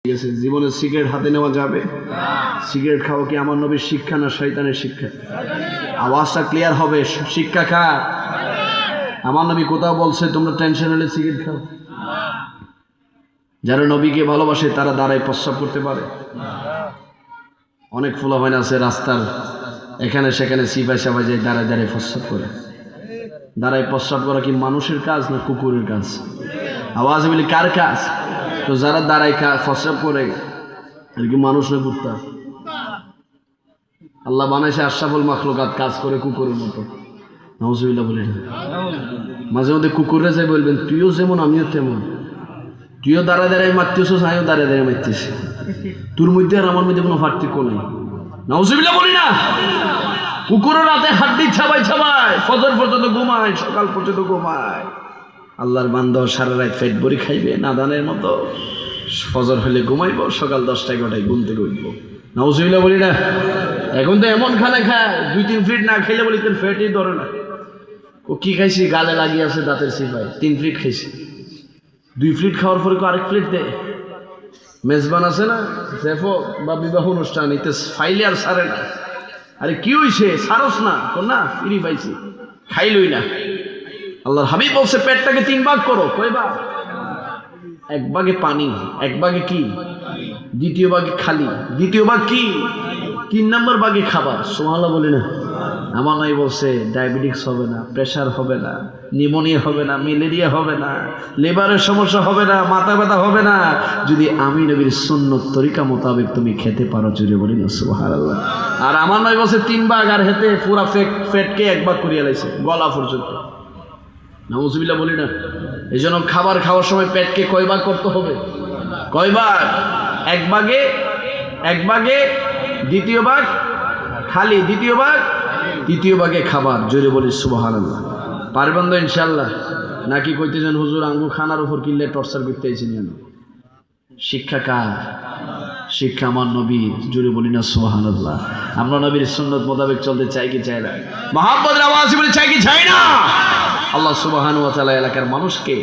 গেছে জীবনে সিগারেট হাতে নেওয়া যাবে? সিগারেট খাওয়া কি আমার নবীর শিক্ষা না শয়তানের শিক্ষা? আওয়াজটা ক্লিয়ার হবে। শিক্ষা কার? আমার নবী কোথাও বলছে তোমরা টেনশন হলে সিগারেট খাও? যারা নবীকে ভালোবাসে তারা দাঁড়ায় প্রস্রাব করতে পারে? অনেক ফুলাফাইন আছে রাস্তার এখানে সেখানে সিপাই সাপাই যায় দাঁড়ায় দাঁড়ায় প্রস্রাব করে। দাঁড়ায় প্রস্রাব করা কি মানুষের কাজ না কুকুরের কাজ? আওয়াজ বলি কার কাজ? তো যারা দাঁড়ায় প্রস্রাব করে আর কি মানুষ না কুত্তা? আল্লাহ বানাইছে আশরাফুল মাখলুকাত, কাজ করে কুকুরের মতো। নাউজুবিল্লাহ বলি না। মাঝে মধ্যে কুকুরে যাই বলবেন তুইও যেমন আমিও তেমন। তুইও দাঁড়ায় দাঁড়ায় মারতেছিস, আমিও দাঁড়ায় দাঁড়ায় মারতেছি। তোর মধ্যে আর আমার মধ্যে কোনো পার্থক্য নেই। নাউজুবিল্লাহ বলি না। কুকুরের রাতে হাড্ডি ছাবাই ছাবাই ফজর পর্যন্ত ঘুমায়, সকাল পর্যন্ত ঘুমায়। আল্লাহর বান্দা সারা রাত পেট ভরি খাইবে নাদানের মতো, ফজর হলে ঘুমাইব, সকাল 10টা 11টায় ঘুম থেকে উঠবো। নাউজুবিল্লাহ বলি না। এখন তো এমন খানা খায় 2-3 ফিট না খেলে বলি তোর ফেটই ধরে না। ও কি খাইছি গালে লাগিয়ে আছে দাঁতের সিপাই, 3 ফিট খাইছি। 2 ফিট খাওয়ার পরে আরেক প্লেট দেয়। মেজবান আছে না জেফো বা বিবাহ অনুষ্ঠান, এতে ফাইলে আর সারে না। আরে কি হইছে সারস না না ফিরি পাইছি, খাইলই না। আল্লাহর হাবিব বলছে পেটটাকে 3 ভাগ করো। কয় ভাগ? 1 ভাগে পানি, 1 ভাগে কি, 2য় ভাগে খালি, 2য় ভাগ কি, 3 নম্বর ভাগে খাবার। সুবহানাল্লাহ বলি না। আমার নাই বলছে ডায়াবেটিস হবে না, প্রেশার হবে না, নিউমোনিয়া হবে না, ম্যালেরিয়া হবে না, লিভারের সমস্যা হবে না, মাথা ব্যথা হবে না, যদি আমি নবীর সুন্নত তরিকা মোতাবেক তুমি খেতে পারো। জুড়ে বলি না সুবহানাল্লাহ। আর আমার নয় বলছে 3 ভাগ, আর হেতে পুরা ফেটকে 1 ভাগ করিয়া লাইছে গলা পর্যন্ত। নাউজুবিল্লাহ বলি না। এই জন্য খাবার খাওয়ার সময় পেটকে কয় ভাগ করতে হবে? কয় ভাগ? 1 ভাগে, 1 ভাগে 2য় ভাগ খালি, 2য় ভাগ, 3য় ভাগে খাবার। জোরে বলি সুবহানাল্লাহ। পারবেন তো ইনশাল্লাহ? নাকি কইতেছেন হুজুর আঙ্গু খানার উপর কিনলে টর্চার করতে আইছেন? শিক্ষা কার? শিক্ষা আমার নবীর। জোরে বলি না সুবহানাল্লাহ। আমরা নবীর সুন্নত মোতাবেক চলতে চাই কি চাই না? মুহাম্মদের আওয়াজ বলে চাই কি চাই না? আল্লাহ সুবহানাহু ওয়া তাআলা এলাকার মানুষকে